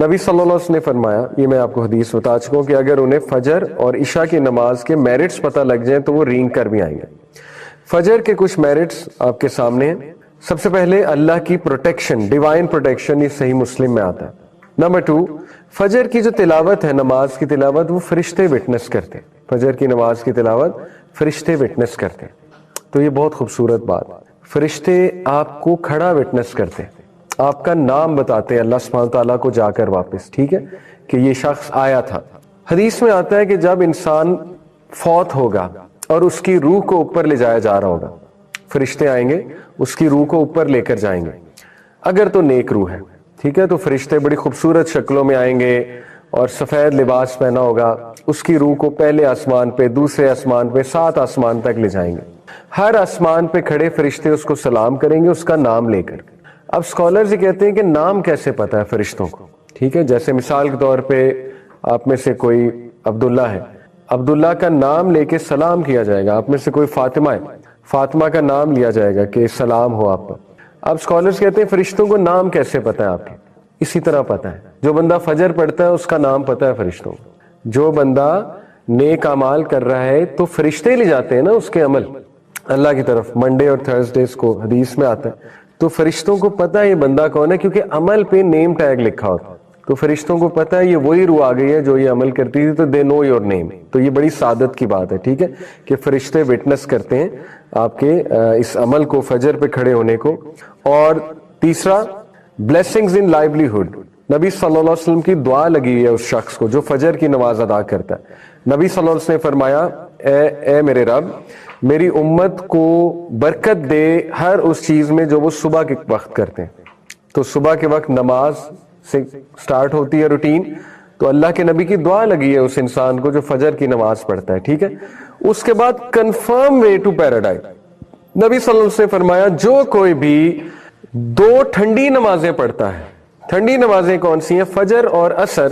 نبی صلی اللہ علیہ وسلم نے فرمایا، یہ میں آپ کو حدیث بتا چکا ہوں، کہ اگر انہیں فجر اور عشاء کی نماز کے میرٹس پتہ لگ جائیں تو وہ رینگ کر بھی آئیں گے۔ فجر کے کچھ میرٹس آپ کے سامنے ہیں۔ سب سے پہلے اللہ کی پروٹیکشن، ڈیوائن پروٹیکشن، یہ صحیح مسلم میں آتا ہے۔ نمبر 2، فجر کی جو تلاوت ہے، نماز کی تلاوت، وہ فرشتے وٹنس کرتے ہیں۔ فجر کی نماز کی تلاوت فرشتے وٹنس کرتے ہیں، تو یہ بہت خوبصورت بات۔ فرشتے آپ کو کھڑا وٹنس کرتے ہیں، آپ کا نام بتاتے ہیں اللہ سبحانہ تعالیٰ کو جا کر واپس، ٹھیک ہے، کہ یہ شخص آیا تھا۔ حدیث میں آتا ہے کہ جب انسان فوت ہوگا اور اس کی روح کو اوپر لے جایا جا رہا ہوگا، فرشتے آئیں گے، اس کی روح کو اوپر لے کر جائیں گے۔ اگر تو نیک روح ہے، ٹھیک ہے، تو فرشتے بڑی خوبصورت شکلوں میں آئیں گے اور سفید لباس پہنا ہوگا، اس کی روح کو پہلے آسمان پہ، دوسرے آسمان پہ، 7 آسمان تک لے جائیں گے۔ ہر آسمان پہ کھڑے فرشتے اس کو سلام کریں گے اس کا نام لے کر۔ اب سکالرز یہ کہتے ہیں کہ نام کیسے پتہ ہے فرشتوں کو، ٹھیک ہے، جیسے مثال کے طور پہ آپ میں سے کوئی عبداللہ ہے، عبداللہ کا نام لے کے سلام کیا جائے گا۔ آپ میں سے کوئی فاطمہ ہے، فاطمہ کا نام لیا جائے گا کہ سلام ہو آپ پر۔ اب سکالرز کہتے ہیں فرشتوں کو نام کیسے پتہ ہے آپ کے؟ اسی طرح پتہ ہے، جو بندہ فجر پڑھتا ہے اس کا نام پتہ ہے فرشتوں کو۔ جو بندہ نیک اعمال کر رہا ہے تو فرشتے لے جاتے ہیں نا اس کے عمل اللہ کی طرف، منڈے اور تھرسڈیز کو حدیث میں آتا ہے، تو فرشتوں کو پتہ ہے یہ بندہ کون ہے، کیونکہ عمل پہ نیم ٹیگ لکھا ہوتا ہے، تو فرشتوں کو پتہ ہے یہ وہی روح آ گئی ہے جو یہ عمل کرتی تھی، تو دے نو یور نیم۔ تو یہ بڑی سعادت کی بات ہے، ٹھیک ہے، کہ فرشتے وٹنس کرتے ہیں آپ کے اس عمل کو، فجر پہ کھڑے ہونے کو۔ اور تیسرا، بلیسنگز ان لائیولیہڈ، نبی صلی اللہ علیہ وسلم کی دعا لگی ہے اس شخص کو جو فجر کی نماز ادا کرتا ہے۔ نبی صلی اللہ علیہ وسلم نے فرمایا، اے میرے رب، میری امت کو برکت دے ہر اس چیز میں جو وہ صبح کے وقت کرتے ہیں۔ تو صبح کے وقت نماز سے سٹارٹ ہوتی ہے روٹین، تو اللہ کے نبی کی دعا لگی ہے اس انسان کو جو فجر کی نماز پڑھتا ہے، ٹھیک ہے۔ اس کے بعد کنفرم وے ٹو پیراڈائز، نبی صلی اللہ علیہ وسلم نے فرمایا جو کوئی بھی 2 ٹھنڈی نمازیں پڑھتا ہے، ٹھنڈی نمازیں کون سی ہیں؟ فجر اور عصر،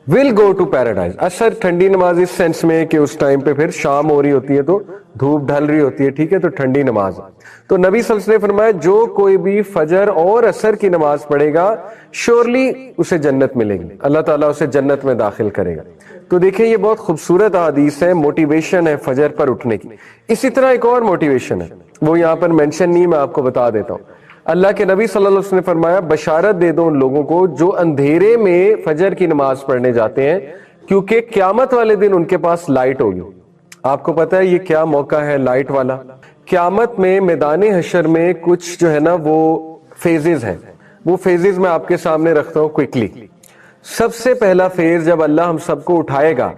ول گو ٹو پیراڈائز۔ عصر ٹھنڈی نماز اس سینس میں کہ اس ٹائم پہ پھر شام ہو رہی ہوتی ہے تو دھوپ ڈھل رہی ہوتی ہے، ٹھیک ہے، تو ٹھنڈی نماز۔ تو نبی صلی اللہ علیہ وسلم نے فرمایا جو کوئی بھی فجر اور عصر کی نماز پڑھے گا شیورلی اسے جنت ملے گی، اللہ تعالیٰ اسے جنت میں داخل کرے گا۔ تو دیکھیں یہ بہت خوبصورت حدیث ہے، موٹیویشن ہے فجر پر اٹھنے کی۔ اسی طرح ایک اور موٹیویشن ہے، وہ یہاں پر مینشن نہیں، میں آپ کو بتا دیتا ہوں۔ اللہ کے نبی صلی اللہ علیہ وسلم نے فرمایا بشارت دے دو ان لوگوں کو جو اندھیرے میں فجر کی نماز پڑھنے جاتے ہیں، کیونکہ قیامت والے دن ان کے پاس لائٹ ہوگی۔ آپ کو پتا ہے یہ کیا موقع ہے لائٹ والا؟ قیامت میں میدان حشر میں کچھ جو ہے نا وہ فیزز ہیں، وہ فیزز میں آپ کے سامنے رکھتا ہوں کوئکلی۔ سب سے پہلا فیز جب اللہ ہم سب کو اٹھائے گا،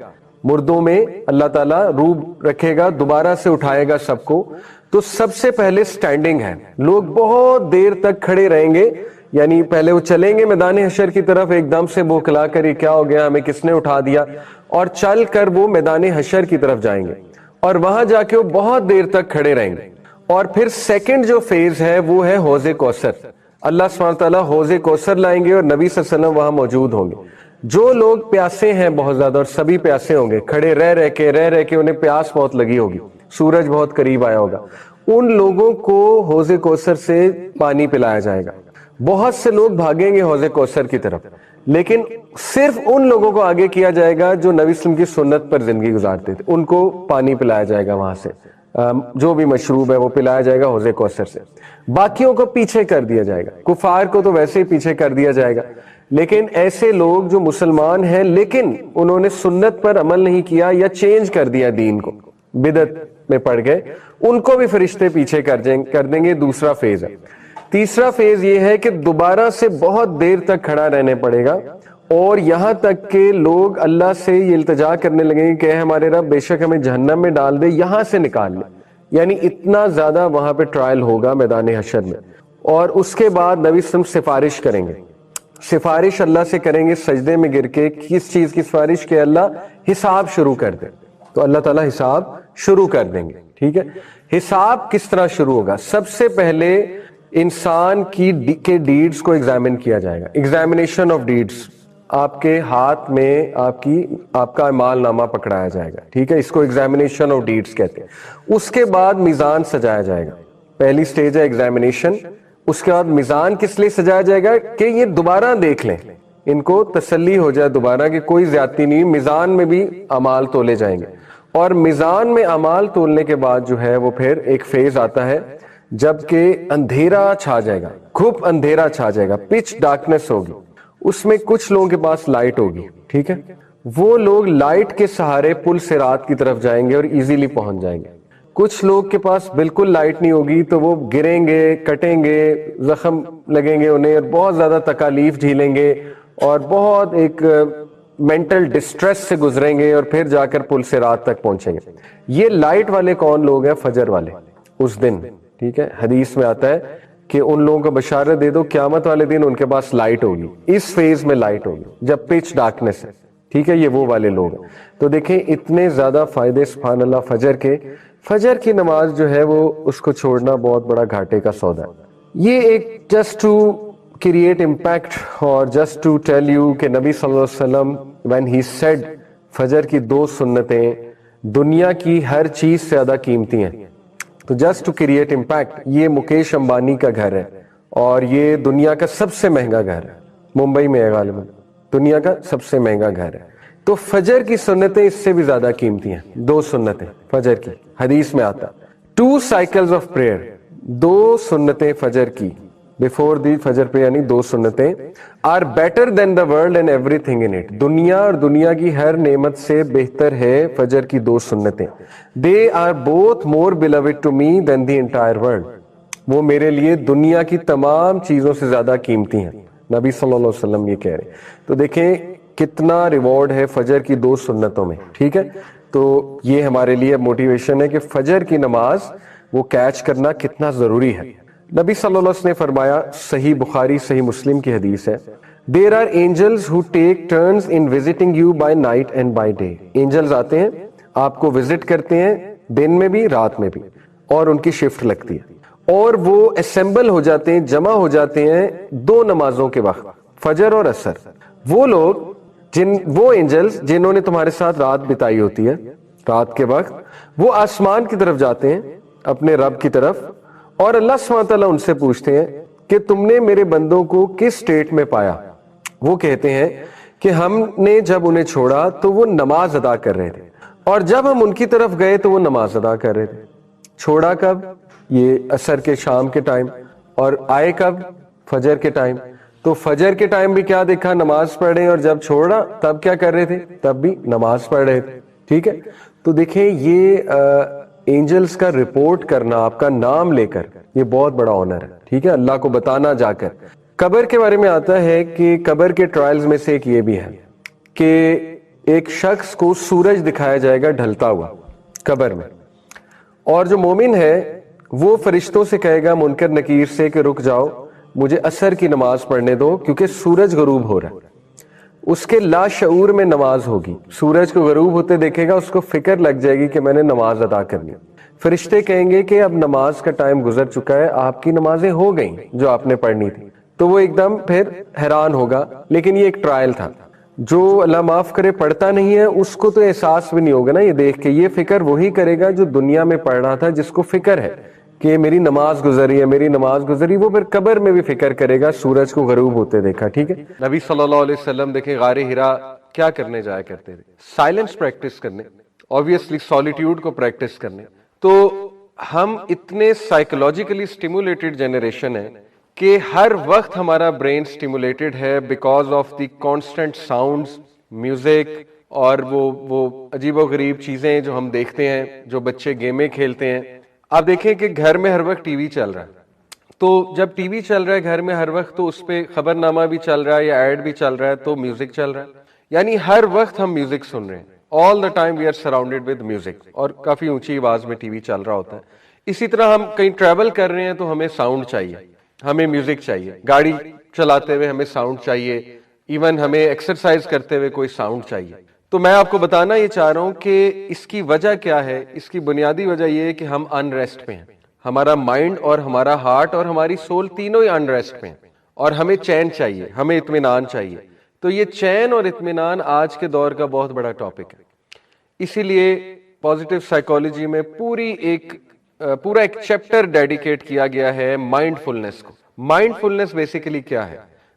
مردوں میں اللہ تعالیٰ روح رکھے گا، دوبارہ سے اٹھائے گا سب کو، تو سب سے پہلے سٹینڈنگ ہے، لوگ بہت دیر تک کھڑے رہیں گے، یعنی پہلے وہ چلیں گے میدان حشر کی طرف، ایک دم سے بوکھلا کر یہ کیا ہو گیا، ہمیں کس نے اٹھا دیا، اور چل کر وہ میدان حشر کی طرف جائیں گے، اور وہاں جا کے وہ بہت دیر تک کھڑے رہیں گے۔ اور پھر سیکنڈ جو فیز ہے وہ ہے حوض کوثر، اللہ سبحانہ تعالیٰ حوض کوثر لائیں گے اور نبی صلی اللہ علیہ وسلم وہاں موجود ہوں گے۔ جو لوگ پیاسے ہیں بہت زیادہ، اور سبھی پیاسے ہوں گے، کھڑے رہ کے انہیں پیاس بہت لگی ہوگی، سورج بہت قریب آیا ہوگا، ان لوگوں کو حوض کوثر سے پانی پلایا جائے گا۔ بہت سے لوگ بھاگیں گے حوض کوثر کی طرف، لیکن صرف ان لوگوں کو آگے کیا جائے گا جو نبی صلی اللہ علیہ وسلم کی سنت پر زندگی گزارتے تھے، ان کو پانی پلایا جائے گا، وہاں سے جو بھی مشروب ہے وہ پلایا جائے گا حوض کوثر سے۔ باقیوں کو پیچھے کر دیا جائے گا، کفار کو تو ویسے ہی پیچھے کر دیا جائے گا، لیکن ایسے لوگ جو مسلمان ہیں لیکن انہوں نے سنت پر عمل نہیں کیا یا چینج کر دیا دین کو، بدعت میں پڑ گئے، ان کو بھی فرشتے پیچھے کر دیں گے۔ دوسرا فیز ہے۔ تیسرا فیز یہ ہے کہ دوبارہ سے بہت دیر تک کھڑا رہنے پڑے گا، اور یہاں تک کہ لوگ اللہ سے یہ التجا کرنے لگیں گے کہ اے ہمارے رب بے شک ہمیں جہنم میں ڈال دے، یہاں سے نکال لے، یعنی اتنا زیادہ وہاں پہ ٹرائل ہوگا میدان حشر میں۔ اور اس کے بعد نبی صلی اللہ علیہ وسلم سفارش کریں گے، سفارش اللہ سے کریں گے سجدے میں گر کے، کس چیز کی سفارش؟ کہ اللہ حساب شروع کر دے، تو اللہ تعالیٰ حساب شروع کر دیں گے، ٹھیک ہے۔ حساب کس طرح شروع ہوگا؟ سب سے پہلے انسان کے ڈیڈز کو ایگزامن کیا جائے گا، ایگزامینیشن آف ڈیڈز، آپ کے ہاتھ میں آپ کا اعمال نامہ پکڑایا جائے گا، ٹھیک ہے، اس کو ایگزامینیشن آف ڈیڈز کہتے ہیں۔ اس کے بعد میزان سجایا جائے گا، پہلی سٹیج ہے ایگزامینیشن، اس کے بعد میزان کس لیے سجایا جائے گا؟ کہ یہ دوبارہ دیکھ لیں ان کو تسلی ہو جائے دوبارہ کہ کوئی زیادتی نہیں, میزان میں بھی اعمال تولے جائیں گے. اور میزان میں اعمال تولنے کے بعد جو ہے وہ پھر ایک فیز آتا ہے جب کہ اندھیرا چھا جائے گا, گھپ اندھیرا چھا جائے گا, پچ ڈارکنس ہوگی. اس میں کچھ لوگوں کے پاس لائٹ ہوگی, ٹھیک ہے, وہ لوگ لائٹ کے سہارے پل صراط کی طرف جائیں گے اور ایزیلی پہنچ جائیں گے. کچھ لوگ کے پاس بالکل لائٹ نہیں ہوگی تو وہ گریں گے, کٹیں گے, زخم لگیں گے انہیں, اور بہت زیادہ تکالیف جھیلیں گے اور بہت ایک مینٹل ڈسٹریس سے گزریں گے اور پھر جا کر پل صراط تک پہنچیں گے. یہ لائٹ والے کون لوگ ہیں؟ فجر والے اس دن, ٹھیک ہے. حدیث میں آتا ہے کہ ان لوگوں کو بشارت دے دو قیامت والے دن ان کے پاس لائٹ ہوگی, اس فیز میں لائٹ ہوگی جب پچ ڈارکنس ہے, ٹھیک ہے. یہ وہ والے لوگ ہیں. تو دیکھیں اتنے زیادہ فائدے سبحان اللہ فجر کے. فجر کی نماز جو ہے وہ اس کو چھوڑنا بہت بڑا گھاٹے کا سودا ہے. یہ ایک جسٹ ٹو کریٹ امپیکٹ اور جسٹ ٹو ٹیل یو کہ نبی صلی اللہ علیہ وسلم when he said فجر کی 2 سنتیں دنیا کی ہر چیز سے زیادہ قیمتی ہیں. تو جسٹ ٹو کریٹ امپیکٹ, یہ مکیش امبانی کا گھر ہے اور یہ دنیا کا سب سے مہنگا گھر ہے, ممبئی میں ہے غالباً, دنیا کا سب سے مہنگا گھر ہے. تو فجر کی سنتیں اس سے بھی زیادہ قیمتی ہیں. 2 سنتیں فجر کی, حدیث میں آتا 2 cycles of prayer, 2 سنتیں فجر کی بفور دی فجر پہ, یعنی 2 سنتیں are better than the world and everything in it, دنیا اور دنیا کی ہر نعمت سے بہتر ہے فجر کی 2 سنتیں. They are both more beloved to me than the entire world, وہ میرے لیے دنیا کی تمام چیزوں سے زیادہ قیمتی ہیں. نبی صلی اللہ علیہ وسلم یہ کہہ رہے. تو دیکھیں کتنا ریوارڈ ہے فجر کی 2 سنتوں میں, ٹھیک ہے. تو یہ ہمارے لیے موٹیویشن ہے کہ فجر کی نماز وہ کیچ کرنا کتنا ضروری ہے. نبی صلی اللہ علیہ وسلم نے فرمایا, صحیح بخاری صحیح مسلم کی حدیث ہے, There are angels who take turns in visiting you by night and by day. Angels آتے ہیں آپ کو وزٹ کرتے ہیں دن میں بھی رات میں بھی, اور ان کی شفٹ لگتی ہے, اور وہ اسمبل ہو جاتے ہیں, جمع ہو جاتے ہیں 2 نمازوں کے وقت, فجر اور عصر. وہ لوگ وہ اینجلز جنہوں نے تمہارے ساتھ رات بتائی ہوتی ہے, رات کے وقت وہ آسمان کی طرف جاتے ہیں اپنے رب کی طرف, اور اللہ سبحانہ وتعالیٰ ان سے پوچھتے ہیں کہ تم نے میرے بندوں کو کس سٹیٹ میں پایا. وہ کہتے ہیں کہ ہم نے جب انہیں چھوڑا تو وہ نماز ادا کر رہے تھے, اور جب ہم ان کی طرف گئے تو وہ نماز ادا کر رہے تھے. چھوڑا کب؟ یہ عصر کے شام کے ٹائم, اور آئے کب؟ فجر کے ٹائم. تو فجر کے ٹائم بھی کیا دیکھا؟ نماز پڑھے, اور جب چھوڑا تب کیا کر رہے تھے؟ تب بھی نماز پڑھ رہے تھے, ٹھیک ہے. تو دیکھیں یہ اینجلز کا رپورٹ کرنا آپ کا نام لے کر, یہ بہت بڑا آنر ہے, ٹھیک ہے, اللہ کو بتانا جا کر. قبر کے بارے میں آتا ہے کہ قبر کے ٹرائلز میں سے ایک یہ بھی ہے کہ ایک شخص کو سورج دکھایا جائے گا ڈھلتا ہوا قبر میں, اور جو مومن ہے وہ فرشتوں سے کہے گا منکر نکیر سے کہ رک جاؤ, مجھے عصر کی نماز پڑھنے دو کیونکہ سورج غروب ہو رہا ہے. اس کے لاشعور میں نماز ہوگی, سورج کو غروب ہوتے دیکھے گا, اس کو فکر لگ جائے گی کہ میں نے نماز ادا کرنی. فرشتے کہیں گے کہ اب نماز کا ٹائم گزر چکا ہے, آپ کی نمازیں ہو گئیں جو آپ نے پڑھنی تھی. تو وہ ایک دم پھر حیران ہوگا, لیکن یہ ایک ٹرائل تھا. جو اللہ معاف کرے پڑھتا نہیں ہے اس کو تو احساس بھی نہیں ہوگا نا یہ دیکھ کے, یہ فکر وہی کرے گا جو دنیا میں پڑھ رہا تھا, جس کو فکر ہے کہ میری نماز گزری ہے, میری نماز گزری. وہ پھر قبر میں بھی فکر کرے گا سورج کو غروب ہوتے دیکھا, ٹھیک ہے. نبی صلی اللہ علیہ وسلم دیکھیں غار حرا کیا کرنے جایا کرتے تھے؟ سائلنس پریکٹس کرنے, obviously سولیٹیوڈ کو پریکٹس کرنے. تو ہم اتنے سائیکولوجیکلی سٹیمولیٹڈ جنریشن ہیں کہ ہر وقت ہمارا برین سٹیمولیٹڈ ہے because of the constant sounds, music, اور وہ عجیب و غریب چیزیں جو ہم دیکھتے ہیں, جو بچے گیمیں کھیلتے ہیں. آپ دیکھیں کہ گھر میں ہر وقت ٹی وی چل رہا ہے, تو جب ٹی وی چل رہا ہے گھر میں ہر وقت تو اس پہ خبر نامہ بھی چل رہا ہے یا ایڈ بھی چل رہا ہے, تو میوزک چل رہا ہے, یعنی ہر وقت ہم میوزک سن رہے ہیں. All the time we are surrounded with music, اور کافی اونچی آواز میں ٹی وی چل رہا ہوتا ہے. اسی طرح ہم کہیں ٹریول کر رہے ہیں تو ہمیں ساؤنڈ چاہیے, ہمیں میوزک چاہیے, گاڑی چلاتے ہوئے ہمیں ساؤنڈ چاہیے, ایون ہمیں ایکسرسائز کرتے ہوئے کوئی ساؤنڈ چاہیے. تو میں آپ کو بتانا یہ چاہ رہا ہوں کہ اس کی وجہ کیا ہے. اس کی بنیادی وجہ یہ ہے کہ ہم ان ریسٹ پہ ہیں. ہمارا مائنڈ اور ہمارا ہارٹ اور ہماری سول تینوں ہی ان ریسٹ پہ ہیں, اور ہمیں چین چاہیے, ہمیں اطمینان چاہیے. تو یہ چین اور اطمینان آج کے دور کا بہت بڑا ٹاپک ہے. اسی لیے پازیٹیو سائیکالوجی میں پورا ایک چیپٹر ڈیڈیکیٹ کیا گیا ہے مائنڈ فلنس کو. مائنڈ فلنس بیسیکلی کیا ہے؟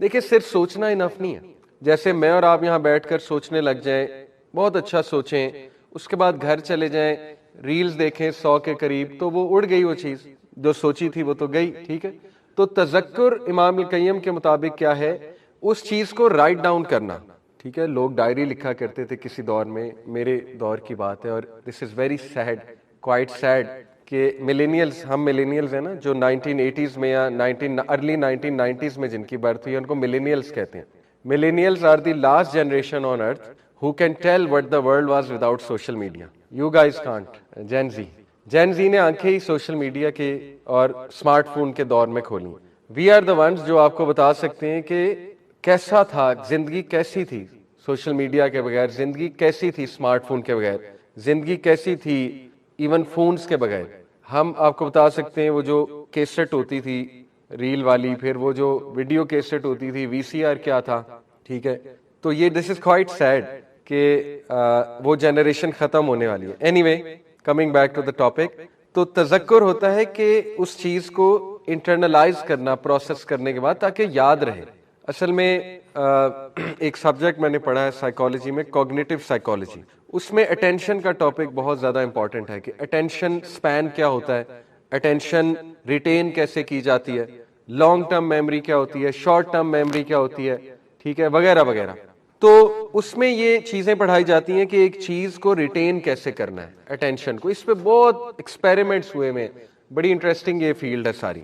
دیکھیں صرف سوچنا انف نہیں ہے. جیسے میں اور آپ یہاں بیٹھ کر سوچنے لگ جائیں, بہت اچھا سوچیں, اس کے بعد گھر چلے جائیں, ریلز دیکھیں 100 کے قریب, تو وہ اڑ گئی, وہ چیز جو سوچی تھی وہ تو گئی. ٹھیک ہے, تو تذکر امام القیم کے مطابق کیا ہے, اس چیز کو رائٹ ڈاؤن کرنا. ٹھیک ہے, لوگ ڈائری لکھا کرتے تھے کسی دور میں, میرے دور کی بات ہے, اور this is very sad, quite sad, کہ ملینیلز, ہم ملینیلز ہیں نا, جو 1980s میں یا ارلی 1990s میں جن کی برتھ ہوئی ہے, ان کو ملینیلز کہتے ہیں. Millennials are the last generation on earth who can tell what the world was without social media. You guys can't. Gen Z. Gen Z نے آنکھیں ہی سوشل میڈیا کے اور اسمارٹ فون کے دور میں کھولی. We are the ones جو آپ کو بتا سکتے ہیں کہ کیسا تھا, زندگی کیسی تھی سوشل میڈیا کے بغیر, زندگی کیسی تھی اسمارٹ فون کے بغیر, زندگی کیسی تھی ایون فونز کے بغیر. ہم آپ کو بتا سکتے ہیں وہ جو کیسٹ ہوتی تھی ریل والی, پھر وہ جو ویڈیو کیسٹ ہوتی تھی, وی سی آر کیا تھا. ٹھیک ہے, تو یہ دس از کوائٹ سیڈ کہ وہ جنریشن ختم ہونے والی ہے. Anyway, coming back to the topic, تو تذکر ہوتا ہے کہ اس چیز کو انٹرنلائز کرنا, پروسیس کرنے کے بعد, تاکہ یاد رہے. اصل میں ایک سبجیکٹ میں نے پڑھا ہے سائیکالوجی میں, کوگنیٹو سائیکالوجی, اس میں اٹینشن کا ٹاپک بہت زیادہ امپورٹنٹ ہے, کہ اٹینشن سپین کیا ہوتا ہے, اٹینشن ریٹین کیسے کی جاتی ہے, لانگ ٹرم میموری کیا ہوتی ہے, شارٹ ٹرم میموری کیا ہوتی ہے, ٹھیک ہے, وغیرہ وغیرہ. تو اس میں یہ چیزیں پڑھائی جاتی ہیں کہ ایک چیز کو ریٹین کیسے کرنا ہے, اٹینشن کو. اس پہ بہت ایکسپیریمنٹس ہوئے میں, بڑی انٹرسٹنگ یہ فیلڈ ہے ساری.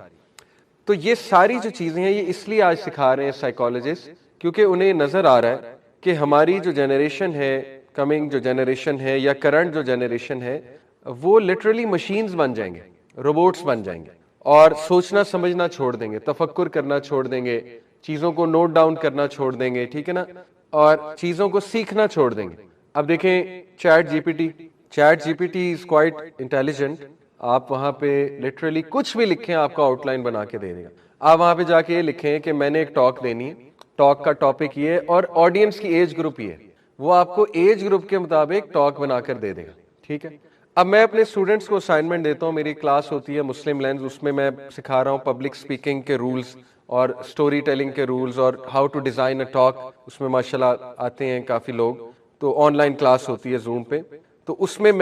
تو یہ ساری جو چیزیں ہیں یہ اس لیے آج سکھا رہے ہیں سائیکالوجسٹ, کیونکہ انہیں نظر آ رہا ہے کہ ہماری جو جنریشن ہے, کمنگ جو جنریشن ہے یا کرنٹ جو جنریشن ہے, وہ لٹرلی مشینز بن جائیں گے, روبوٹس بن جائیں گے, اور سوچنا سمجھنا چھوڑ دیں گے, تفکر کرنا چھوڑ دیں گے, چیزوں کو نوٹ ڈاؤن کرنا چھوڑ دیں گے. ٹھیک ہے نا, اور چیزوں کو سیکھنا چھوڑ دیں گے. اب دیکھیں chat G P T, chat G P T is quite intelligent. آپ وہاں پہ لٹرلی کچھ بھی لکھیں, آپ کو آؤٹ لائن بنا کے دے دے گا. آپ وہاں پہ جا کے یہ لکھیں کہ میں نے ایک ٹاک دینی ہے, ٹاک کا ٹاپک یہ ہے اور آڈینس کی ایج گروپ یہ ہے, وہ آپ کو ایج گروپ کے مطابق ٹاک بنا کر دے دے گا. ٹھیک ہے, اب میں اپنے اسٹوڈنٹس کو اسائنمنٹ دیتا ہوں, میری کلاس ہوتی ہے مسلم لینز, اس میں سکھا رہا ہوں پبلک اسپیکنگ کے رولز اور اسٹوری ٹیلنگ کے رولز اور how to design a talk. اس میں ماشاءاللہ آتے ہیں کافی لوگ, تو آن لائن کلاس ہوتی ہے زوم پہ. تو اس میں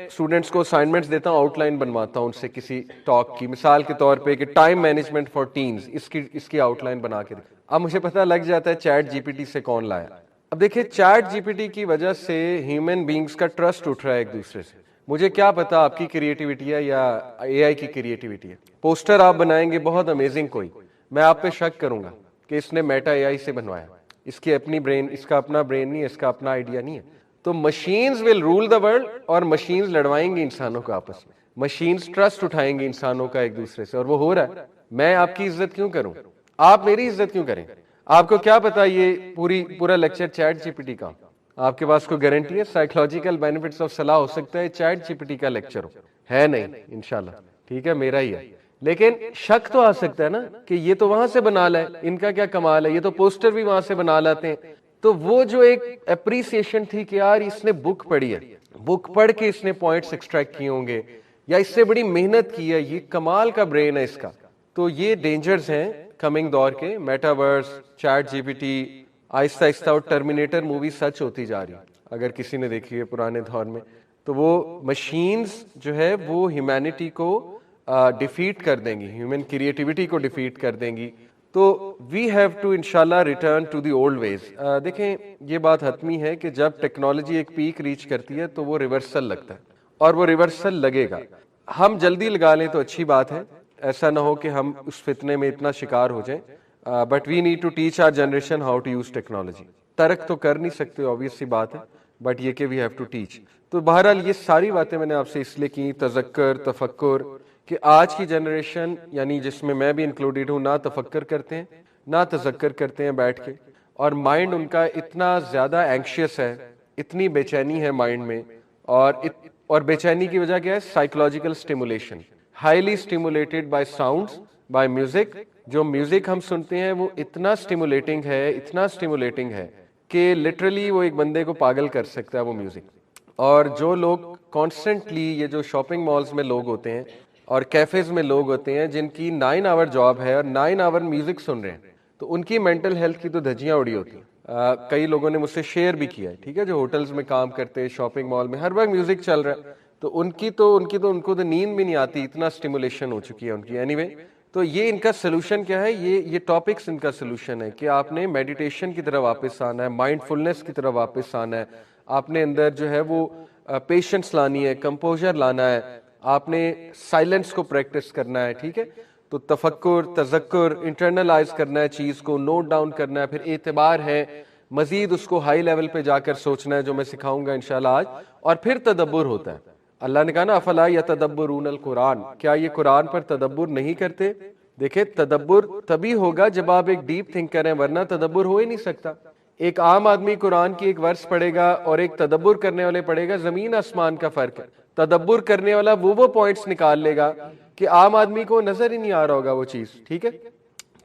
اسٹوڈنٹس کو اسائنمنٹس دیتا ہوں, آؤٹ لائن بنواتا ہوں ان سے کسی ٹاک کی, مثال کے طور پہ کہ ٹائم مینجمنٹ فار ٹینز, اس کی آؤٹ لائن بنا کے. اب مجھے پتہ لگ جاتا ہے چیٹ جی پی ٹی سے کون لایا. اب دیکھیں چیٹ جی پی ٹی کی وجہ سے ہیومن بینگز کا ٹرسٹ اٹھ رہا ہے ایک دوسرے سے. مجھے کیا پتا آپ کی کریٹیوٹی ہے یا اے آئی کی کریٹیوٹی ہے. پوسٹر آپ بنائیں گے بہت امیزنگ کوئی, میں آپ پہ شک کروں گا کہ اس نے میٹا اے آئی سے بنوایا, اس کی اپنی برین, اس کا اپنا برین نہیں ہے, اس کا اپنا آئیڈیا نہیں ہے. تو machines will rule the world, اور مشینز لڑوائیں گی انسانوں کو آپس میں, مشینز ٹرسٹ اٹھائیں گی انسانوں کا ایک دوسرے سے, اور وہ ہو رہا ہے. میں آپ کی عزت کیوں کروں, آپ میری عزت کیوں کریں؟ آپ کو کیا پتا یہ پورا lecture chat G P T کا, آپ کے پاس کوئی گارنٹی ہے؟ سائیکولوجیکل بینیفٹس آف صلاح ہو سکتا ہے چیٹ جی پی ٹی کا لیکچر ہے نہیں, انشاءاللہ. ٹھیک ہے, میرا ہی ہے. لیکن شک تو آ سکتا ہے نا کہ یہ تو وہاں سے بنا لائے, ان کا کیا کمال ہے, یہ تو پوسٹر بھی وہاں سے بنا لاتے ہیں. تو وہ جو ایک اپریسیشن تھی کہ یار اس نے بک پڑھی ہے, بک پڑھ کے اس نے پوائنٹس ایکسٹریکٹ کیے ہوں گے, یا اس سے بڑی محنت کی ہے, یہ کمال کا برین ہے اس کا. تو یہ ڈینجرز ہیں کمنگ دور کے, metaverse, chat G P T, آہستہ آہستہ. اور ٹرمینیٹر مووی سچ ہوتی جا رہی ہے, اگر کسی نے دیکھی ہے پرانے دور میں. تو وہ مشینز جو ہے وہ ہیومینٹی کو ڈیفیٹ کر دیں گی, ہیومن کریٹیوٹی کو ڈیفیٹ کر دیں گی. تو وی ہیو ٹو انشاءاللہ ریٹرن ٹو دی اولڈ ویز. دیکھیں یہ بات حتمی ہے کہ جب ٹیکنالوجی ایک پیک ریچ کرتی ہے تو وہ ریورسل لگتا ہے, اور وہ ریورسل لگے گا. ہم جلدی لگا لیں تو اچھی بات ہے, ایسا نہ ہو کہ ہم اس فتنے میں اتنا شکار ہو جائیں. But we need to teach our generation how to use technology. ترک تو کر نہیں سکتے, obvious سی بات ہے, بٹ یہ کہ وی ہیو ٹو ٹیچ. تو بہرحال یہ ساری باتیں میں نے آپ سے اس لیے کی, تذکر, تفکر, کہ آج کی جنریشن یعنی جس میں میں بھی انکلوڈیڈ ہوں, نہ تفکر کرتے ہیں نہ تذکر کرتے ہیں بیٹھ کے, اور مائنڈ ان کا اتنا زیادہ اینکشیس ہے, اتنی بے چینی ہے مائنڈ میں. اور بے چینی کی وجہ کیا ہے؟ Psychological stimulation, highly stimulated by sounds, by music. جو میوزک ہم سنتے ہیں وہ اتنا سٹیمولیٹنگ ہے, اتنا سٹیمولیٹنگ ہے کہ لٹرلی وہ ایک بندے کو پاگل کر سکتا ہے وہ میوزک. اور جو لوگ کانسٹنٹلی, یہ جو شاپنگ مالز میں لوگ ہوتے ہیں اور کیفیز میں لوگ ہوتے ہیں جن کی 9 آور جاب ہے اور 9 آور میوزک سن رہے ہیں, تو ان کی مینٹل ہیلتھ کی تو دھجیاں اڑی ہوتی ہیں. کئی لوگوں نے مجھ سے شیئر بھی کیا ہے, ٹھیک ہے, جو ہوٹلز میں کام کرتے ہیں, شاپنگ مال میں ہر وقت میوزک چل رہا ہے, تو ان کو تو نیند بھی نہیں آتی, اتنا اسٹیمولیشن ہو چکی ہے ان کی. اینی وے, تو یہ ان کا سلوشن کیا ہے, یہ ٹاپکس ان کا سلوشن ہے کہ آپ نے میڈیٹیشن کی طرح واپس آنا ہے, مائنڈ فلنس کی طرح واپس آنا ہے, آپ نے اندر جو ہے وہ پیشنس لانی ہے, کمپوزر لانا ہے, آپ نے سائلنس کو پریکٹس کرنا ہے, ٹھیک ہے. تو تفکر, تذکر, انٹرنلائز کرنا ہے چیز کو, نوٹ ڈاؤن کرنا ہے, پھر اعتبار ہے, مزید اس کو ہائی لیول پہ جا کر سوچنا ہے, جو میں سکھاؤں گا انشاءاللہ آج, اور پھر تدبر ہوتا ہے. اللہ نے کہا نا افلا یتدبرون القرآن, کیا یہ قرآن پر تدبر نہیں کرتے؟ دیکھیں تدبر تبھی ہوگا جب آپ ایک ڈیپ تھنکر ہیں, ورنہ تدبر ہو ہی نہیں سکتا. ایک عام آدمی قرآن کی ایک ورس پڑھے گا اور ایک تدبر کرنے والے پڑھے گا, زمین آسمان کا فرق ہے. تدبر کرنے والا وہ پوائنٹس نکال لے گا کہ عام آدمی کو نظر ہی نہیں آ رہا ہوگا وہ چیز, ٹھیک ہے.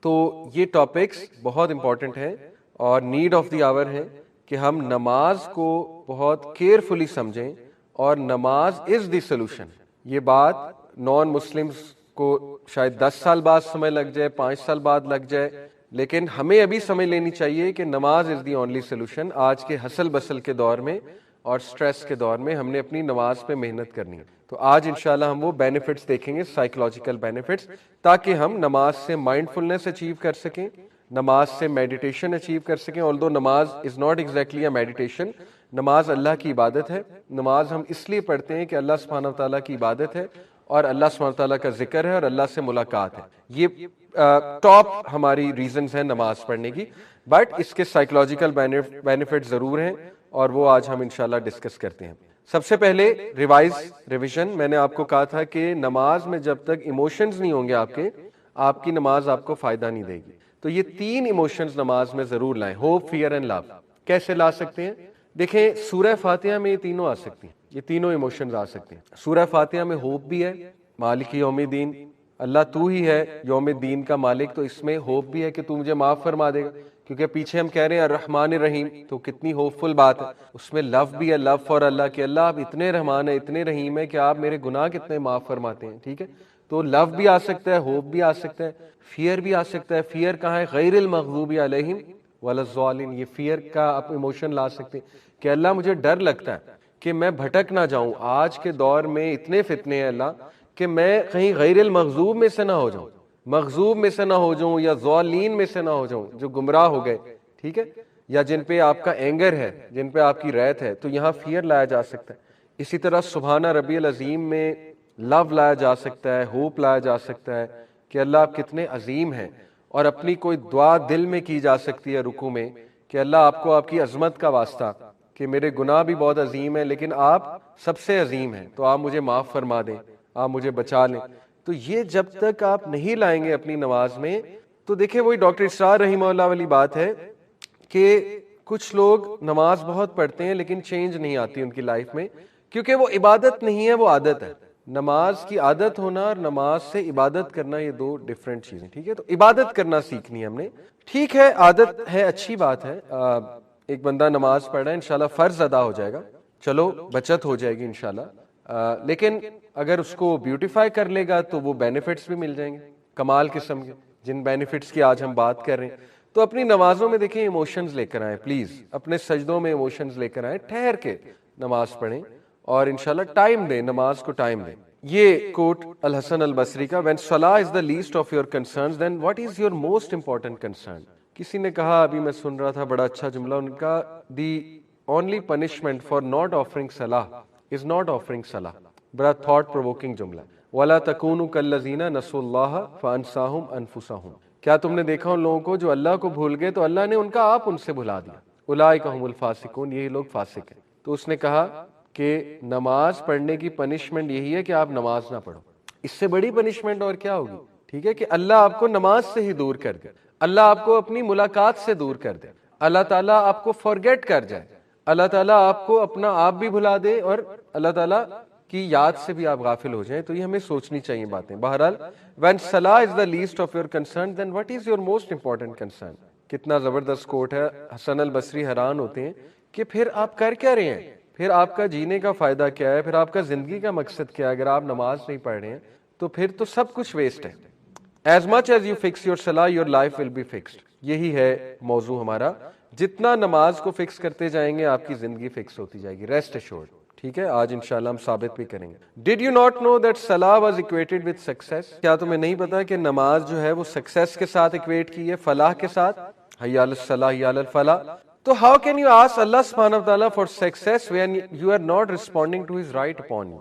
تو یہ ٹاپکس بہت امپورٹنٹ ہیں اور نیڈ آف دی آور ہے کہ ہم نماز کو بہت کیئرفلی سمجھیں, اور نماز از دی سولوشن. یہ بات نان مسلمز کو شاید 10 سال بعد سمجھ لگ جائے, 5 سال بعد لگ جائے, لیکن ہمیں ابھی سمجھ لینی چاہیے کہ نماز از دی اونلی سولوشن. آج کے ہسل بسل کے دور میں اور سٹریس کے دور میں ہم نے اپنی نماز پہ محنت کرنی ہے. تو آج انشاءاللہ ہم وہ بینیفٹس دیکھیں گے, سائیکولوجیکل بینیفٹس, تاکہ ہم نماز سے مائنڈ فلنس اچیو کر سکیں, نماز سے میڈیٹیشن اچیو کر سکیں. although نماز is not exactly a meditation, نماز اللہ کی عبادت ہے. نماز ہم اس لیے پڑھتے ہیں کہ اللہ سبحانہ وتعالیٰ کی عبادت ہے اور اللہ سبحانہ وتعالیٰ کا ذکر ہے اور اللہ سے ملاقات ہے. یہ ٹاپ ہماری ریزنز ہیں نماز پڑھنے کی, بٹ اس کے سائیکولوجیکل بینیفٹ ضرور ہیں, اور وہ آج ہم انشاءاللہ ڈسکس کرتے ہیں. سب سے پہلے ریویژن, میں نے آپ کو کہا تھا کہ نماز میں جب تک ایموشنز نہیں ہوں گے آپ کی نماز آپ کو فائدہ نہیں دے گی. تو یہ 3 ایموشنز نماز میں ضرور لائیں, ہوپ, فیئر اینڈ لو. کیسے لا سکتے ہیں؟ دیکھیں سورہ فاتحہ میں یہ تینوں آ سکتی ہیں, یہ تینوں ایموشنز آ سکتے ہیں. سورہ فاتحہ میں ہوپ بھی ہے, مالک یوم الدین, اللہ تو ہی ہے یوم الدین کا مالک, تو اس میں ہوپ بھی ہے کہ تو مجھے معاف فرما دے گا, کیونکہ پیچھے ہم کہہ رہے ہیں الرحمن الرحیم, تو کتنی ہوپ فل بات ہے. اس میں لو بھی ہے, لو فار اللہ, کہ اللہ آپ اتنے رحمان ہیں, اتنے رحیم ہیں کہ آپ میرے گناہ کتنے معاف فرماتے ہیں, ٹھیک ہے. تو لو بھی آ سکتا ہے, ہوپ بھی آ سکتا ہے, فیئر بھی آ سکتا ہے. فیئر کہاں ہے؟ غیر المغضوب علیہم ولا الضالین. یہ فیئر کا آپ ایموشن لا سکتے ہیں کہ اللہ مجھے ڈر لگتا ہے کہ میں بھٹک نہ جاؤں, آج کے دور میں اتنے فتنے ہیں اللہ, کہ میں کہیں غیر المغضوب میں سے نہ ہو جاؤں, مغضوب میں سے نہ ہو جاؤں, یا ضالین میں سے نہ ہو جاؤں, جو گمراہ ہو گئے, ٹھیک ہے, یا جن پہ آپ کا اینگر ہے, جن پہ آپ کی ریت ہے. تو یہاں فیئر لایا جا سکتا ہے. اسی طرح سبحان ربی العظیم میں لو لایا جا سکتا ہے, ہوپ لایا جا سکتا ہے کہ اللہ آپ کتنے عظیم ہیں. اور اپنی کوئی دعا دل میں کی جا سکتی ہے رکوع میں کہ اللہ آپ کو آپ کی عظمت کا واسطہ, کہ میرے گناہ بھی بہت عظیم ہیں لیکن آپ سب سے عظیم ہیں, تو آپ مجھے معاف فرما دیں, آپ مجھے بچا لیں. تو یہ جب تک آپ نہیں لائیں گے اپنی نماز میں, تو دیکھیں وہی ڈاکٹر اسرار رحمہ اللہ والی بات ہے کہ کچھ لوگ نماز بہت پڑھتے ہیں لیکن چینج نہیں آتی ان کی لائف میں, کیونکہ وہ عبادت نہیں ہے, وہ عادت ہے. نماز کی عادت ہونا اور نماز سے عبادت کرنا یہ 2 ڈیفرنٹ چیزیں, ٹھیک ہے. تو عبادت کرنا سیکھنی ہے ہم نے, ٹھیک ہے, عادت ہے, اچھی بات ہے. ایک بندہ نماز پڑھ رہا ہے, انشاءاللہ فرض ادا ہو جائے گا, چلو بچت ہو جائے گی انشاءاللہ, لیکن اگر اس کو بیوٹیفائی کر لے گا تو وہ بینیفٹس بھی مل جائیں گے کمال قسم کے, جن بینیفٹس کی آج ہم بات کر رہے ہیں. تو اپنی نمازوں میں دیکھیں ایموشنز لے کر آئیں, پلیز اپنے سجدوں میں ایموشنز لے کر آئیں, ٹھہر کے نماز پڑھیں, اور انشاءاللہ ٹائم دیں, نماز کو ٹائم دیں. یہ کوٹ الحسن البصری کا, when salah is the least of your concerns then what is your most important concern. کسی نے کہا, ابھی میں سن رہا تھا, بڑا اچھا جملہ ان کا, the only punishment for not offering salah is not offering salah. بڑا تھاٹ پرووکنگ جملہ. وَلَا تَكُونُوا كَالَّذِينَ نَسُوا اللَّهَ فَأَنسَاهُمْ أَنفُسَهُمْ. کیا تم نے دیکھا ان لوگوں کو جو اللہ کو بھول گئے تو اللہ نے ان کا آپ ان سے بھلا دیا. اولئک هم الفاسقون, یہی لوگ فاسق ہیں. تو اس نے کہا کہ نماز پڑھنے کی پنشمنٹ یہی ہے کہ آپ نماز نہ پڑھو, اس سے بڑی پنشمنٹ اور کیا ہوگی, ٹھیک ہے, کہ اللہ آپ کو نماز سے ہی دور کر دے, اللہ آپ کو اپنی ملاقات سے دور کر دے, اللہ تعالیٰ آپ کو فارگیٹ کر جائے, اللہ تعالیٰ آپ کو اپنا آپ بھی بھلا دے اور اللہ تعالیٰ کی یاد سے بھی آپ غافل ہو جائیں. تو یہ ہمیں سوچنی چاہیے باتیں. بہرحال when salah is the least of your concern then what is your most important concern. کتنا زبردست کوٹ ہے. حسن البصری حیران ہوتے ہیں کہ پھر آپ کر کیا رہے ہیں, پھر آپ کا جینے کا فائدہ کیا ہے, پھر آپ کا زندگی کا مقصد کیا ہے. اگر آپ نماز نہیں پڑھ رہے ہیں تو پھر تو سب کچھ ویسٹ ہے. As much as you fix your salah your life will be fixed. یہی ہے موضوع ہمارا. جتنا نماز کو فکس کرتے جائیں گے آپ کی زندگی فکس ہوتی جائے گی, ریسٹ ایشورڈ. ٹھیک ہے, آج انشاءاللہ ہم ثابت بھی کریں گے. Did you not know that صلاح واز اکویٹڈ ود سکسیس؟ کیا تمہیں نہیں پتا کہ نماز جو ہے وہ سکسیس کے ساتھ اکویٹ کی ہے, فلاح کے ساتھ, حی علی الصلاح حی علی الفلاح. تو ہاؤ کین یو آسک اللہ سبحانہ و تعالیٰ for success when you are not responding to his right upon you?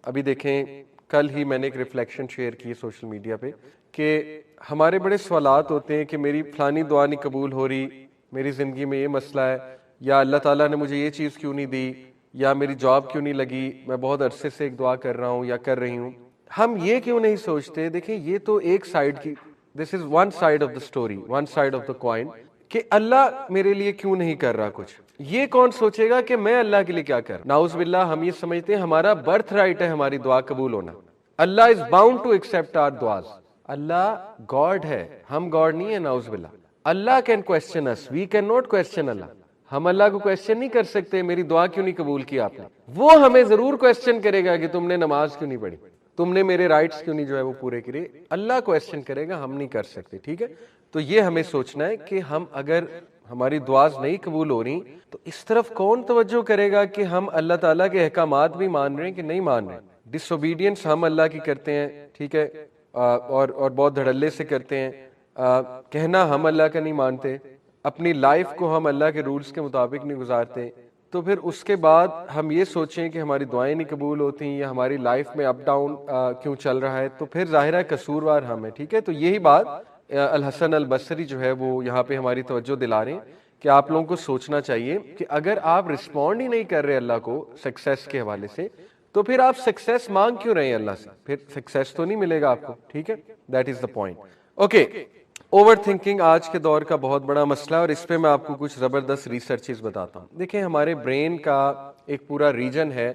ابھی دیکھیں, کل ہی میں نے ایک ریفلیکشن شیئر کی سوشل میڈیا پہ کہ ہمارے بڑے سوالات ہوتے ہیں کہ میری فلانی دعا نہیں قبول ہو رہی, میری زندگی میں یہ مسئلہ ہے, یا اللہ تعالیٰ نے مجھے یہ چیز کیوں نہیں دی, یا میری جاب کیوں نہیں لگی, میں بہت عرصے سے ایک دعا کر رہا ہوں یا کر رہی ہوں. ہم یہ کیوں نہیں سوچتے؟ دیکھیں یہ تو ایک سائیڈ کی, this is one side of the story, one side of the coin, کہ اللہ میرے لیے کیوں نہیں کر رہا کچھ. یہ کون سوچے گا کہ میں اللہ کے لیے کیا کر. ناؤز باللہ, ہم یہ سمجھتے ہیں ہمارا برتھ رائٹ ہے ہماری دعا قبول ہونا. Allah is bound to accept our دعاز. اللہ گاڈ ہے, ہم گاڈ نہیں ہے. ناؤز باللہ, Allah can question us, we can not question Allah. ہم اللہ کو کوسچن نہیں کر سکتے میری دعا کیوں نہیں قبول کی آپ نے. وہ ہمیں ضرور کوسچن کرے گا کہ تم نے نماز کیوں نہیں پڑھی, تم نے میرے رائٹس کیوں نہیں جو ہے وہ پورے کرے. اللہ کوسچن کرے گا, ہم نہیں کر سکتے. ٹھیک ہے, تو یہ ہمیں سوچنا ہے کہ ہم اگر ہماری دعاز نہیں قبول ہو رہی تو اس طرف کون توجہ کرے گا کہ ہم اللہ تعالیٰ کے احکامات بھی مان رہے ہیں کہ نہیں مان رہے. ڈس اوبیڈینس ہم اللہ کی کرتے ہیں, ٹھیک ہے, اور بہت دھڑلے سے کرتے ہیں. کہنا ہم اللہ کا نہیں مانتے, اپنی لائف کو ہم اللہ کے رولز کے مطابق نہیں گزارتے, تو پھر اس کے بعد ہم یہ سوچیں کہ ہماری دعائیں نہیں قبول ہوتی یا ہماری لائف میں اپ ڈاؤن کیوں چل رہا ہے, تو پھر ظاہر ہے قصوروار ہم ہیں. ٹھیک ہے, تو یہی بات الحسن البصری جو ہے وہ یہاں پہ ہماری توجہ دلا رہے ہیں کہ آپ لوگوں کو سوچنا چاہیے کہ اگر آپ رسپونڈ ہی نہیں کر رہے اللہ کو سکسیس کے حوالے سے, تو پھر آپ سکسیس مانگ کیوں رہے ہیں اللہ سے, پھر سکسیس تو نہیں ملے گا آپ کو. ٹھیک ہے, that is the point. Okay, over thinking آج کے دور کا بہت بڑا مسئلہ ہے, اور اس پہ میں آپ کو کچھ زبردست ریسرچز بتاتا ہوں. دیکھیں ہمارے برین کا ایک پورا ریجن ہے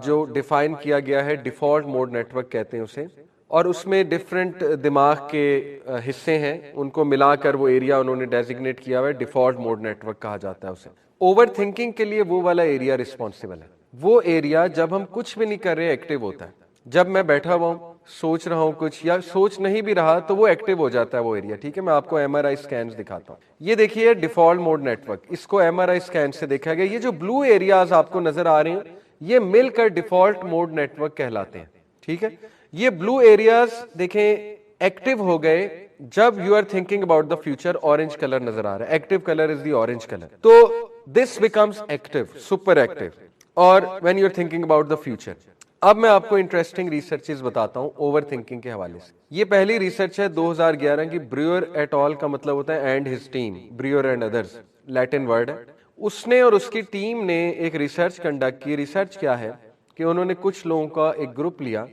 جو ڈیفائن کیا گیا ہے, ڈیفالٹ موڈ نیٹ ورک کہتے ہیں اسے, اور اس میں ڈفرینٹ دماغ کے حصے ہیں, ان کو ملا کر وہ ایریا انہوں نے ڈیزگنیٹ کیا ہوا ہے, ڈیفالٹ موڈ نیٹ ورک کہا جاتا ہے اسے. اوور تھنکنگ کے لیے وہ والا ایریا ریسپانسبل ہے. وہ ایریا جب ہم کچھ بھی نہیں کر رہے ایکٹیو ہوتا ہے. جب میں بیٹھا ہوا ہوں سوچ رہا ہوں کچھ یا سوچ نہیں بھی رہا تو وہ ایکٹیو ہو جاتا ہے وہ ایریا. ٹھیک ہے, میں آپ کو ایم آر آئی اسکینز دکھاتا ہوں. یہ دیکھیے ڈیفالٹ موڈ نیٹ ورک, اس کو ایم آر آئی اسکین سے دیکھا گیا. یہ جو بلو ایریاز آپ کو نظر آ رہے ہیں یہ مل کر ڈیفالٹ موڈ نیٹ ورک کہلاتے ہیں. ٹھیک ہے, یہ بلو ایریاز دیکھیں ایکٹیو ہو گئے جب you are thinking about the future. Orange colour نظر آ رہا ہے, active colour is the orange colour, تو this becomes active, super active, اور when you are thinking about the future. اب میں آپ کو انٹرسٹنگ ریسرچز بتاتا ہوں اوور تھنکنگ کے حوالے سے. یہ پہلی ریسرچ ہے 2011 کی, بریور ایٹ آل کا مطلب ہوتا ہے and his team, braver and others Latin word ہے. اس نے اور اس کی ٹیم نے ایک ریسرچ کنڈکٹ کی. ریسرچ کیا ہے کہ انہوں نے کچھ لوگوں کا ایک گروپ لیا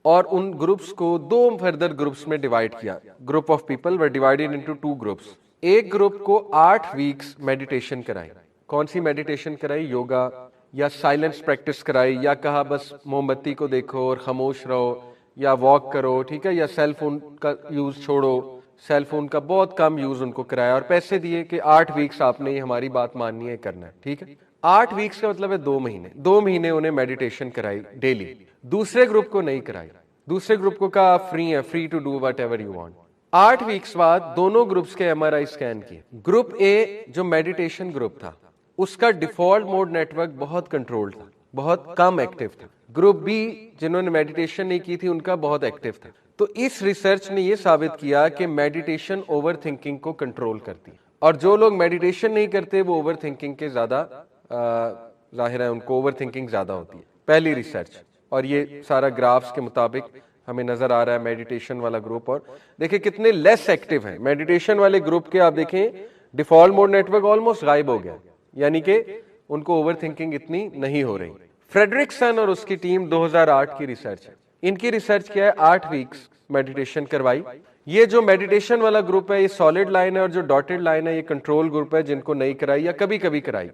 اور ان گروپس کو دو فردر گروپس میں ڈیوائڈ کیا. Group of people were divided into 2 groups. ایک گروپ کو 8 ویکس میڈیٹیشن کرائی. کون سی میڈیٹیشن کرائی؟ یوگا یا سائلنس پریکٹس کرائی, یا کہا بس موم بتی کو دیکھو اور خاموش رہو, یا واک کرو. ٹھیک ہے, یا سیل فون کا یوز چھوڑو, سیل فون کا بہت کم یوز ان کو کرایا, اور پیسے دیے کہ 8 ویکس آپ نے یہ ہماری بات ماننی ہے, کرنا ہے. ٹھیک ہے, 8 ویکس کا مطلب ہے 2 مہینے. 2 مہینے انہیں میڈیٹیشن کرائی ڈیلی. دوسرے گروپ کو نہیں کرائی. دوسرے گروپ کو کہا فری ہے, free to do whatever you want. 8 weeks بعد دونوں گروپس کے ایم آر آئی اسکین کیے. گروپ اے جو میڈیٹیشن گروپ تھا اس کا ڈیفالٹ موڈ نیٹ ورک بہت کنٹرول تھا, بہت کم ایکٹیو تھا. گروپ بی جنہوں نے میڈیٹیشن نہیں کی تھی ان کا بہت ایکٹیو تھا. تو اس ریسرچ نے یہ ثابت کیا کہ میڈیٹیشن اوور تھنکنگ کو کنٹرول کرتی ہے, اور جو لوگ میڈیٹیشن نہیں کرتے وہ اوور تھنکنگ کے زیادہ ظاہر ہے ان کو اوور تھنکنگ زیادہ ہوتی ہے. پہلی ریسرچ, اور یہ سارا گرافس کے مطابق ہمیں نظر آ رہا ہے میڈیٹیشن والا گروپ. اور دیکھیں کتنے لیس ایکٹیو ہیں میڈیٹیشن والے گروپ کے. آپ دیکھیں default mode network almost غائب ہو گیا, یعنی کہ ان کو اوور تھنکنگ اتنی نہیں ہو رہی. فریڈرکسن اور اس کی ٹیم 2008 کی ریسرچ ہے. ان کی ریسرچ کیا ہے, 8 ویکس میڈیٹیشن کروائی. یہ جو میڈیٹیشن والا گروپ ہے یہ سالڈ لائن ہے, اور جو ڈاٹڈ لائن ہے یہ کنٹرول گروپ ہے جن کو نہیں کرائی یا کبھی کبھی کرائی,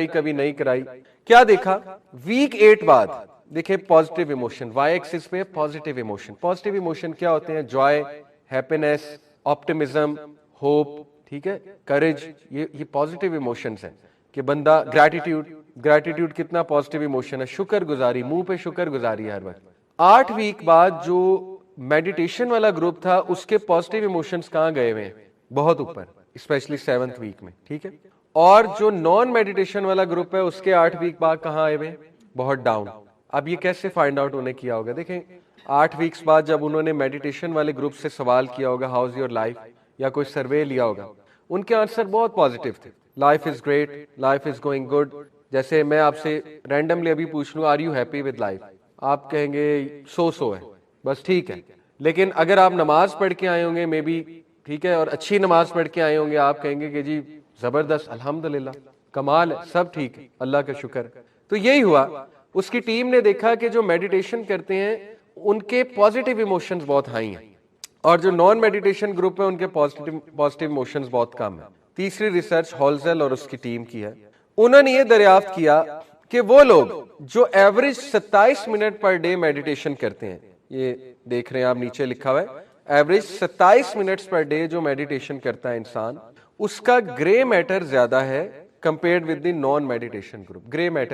کبھی نہیں کرائی. کیا دیکھا ویک 8 بعد دیکھیں پازیٹیو ایموشن, وائی ایکسس پہ پازیٹیو ایموشن. پازیٹیو ایموشن کیا ہوتے ہیں؟ جوائے, ہیپینس, آپٹیمزم, ہوپ, ٹھیک ہے, کریج. یہ پازیٹیو ایموشنز ہیں کہ بندہ گریٹیٹیوڈ کتنا پازیٹیو ایموشن ہے, شکر گزاری, منہ پہ شکر گزاری ہر وقت. 8 ویک بعد جو میڈیٹیشن والا گروپ تھا اس کے پازیٹیو ایموشنز کہاں گئے ہوئے ہیں؟ بہت اوپر، اسپیشلی 7th ویک میں، ٹھیک ہے. اور جو نان میڈیٹیشن والا گروپ ہے اس کے 8 ویک بعد کہاں آئے ہوئے؟ بہت ڈاؤن. اب یہ کیسے فائنڈ آؤٹ انہیں کیا ہوگا؟ دیکھیں 8 ویکس بعد جب انہوں نے میڈیٹیشن والے گروپ سے سوال کیا ہوگا ہاؤ از یور لائف، یا کوئی سروے لیا ہوگا، ان کے آنسر بہت پازیٹیو تھے. Life is great, life is going good. جیسے میں آپ سے رینڈملی ابھی پوچھ لوں are you happy with life, آپ کہیں گے سو ہے، بس ٹھیک ہے. لیکن اگر آپ نماز پڑھ کے آئے ہوں گے مے بی، ٹھیک ہے، اور اچھی نماز پڑھ کے آئے ہوں گے، آپ کہیں گے کہ جی زبردست، الحمدللہ، کمال ہے، سب ٹھیک ہے، اللہ کا شکر. تو یہی ہوا، اس کی ٹیم نے دیکھا کہ جو میڈیٹیشن کرتے ہیں ان کے پازیٹیو ایموشنز بہت ہائی ہیں، اور جو نان میڈیٹیشن گروپ ہے ان کے پازیٹیو ایموشنز بہت کم ہیں. تیسری ریسرچ ہالزل اور اس کی ٹیم کی ہے. انہوں نے یہ دریافت کیا کہ وہ لوگ جو average 27 minute per day meditation کرتے ہیں، یہ دیکھ رہے ہیں آپ نیچے لکھا ہوا ہے، ایوریج 27 منٹس پر ڈے جو میڈیٹیشن کرتا ہے انسان، اس کا گرے میٹر زیادہ ہے compared with the non meditation group. Grey metre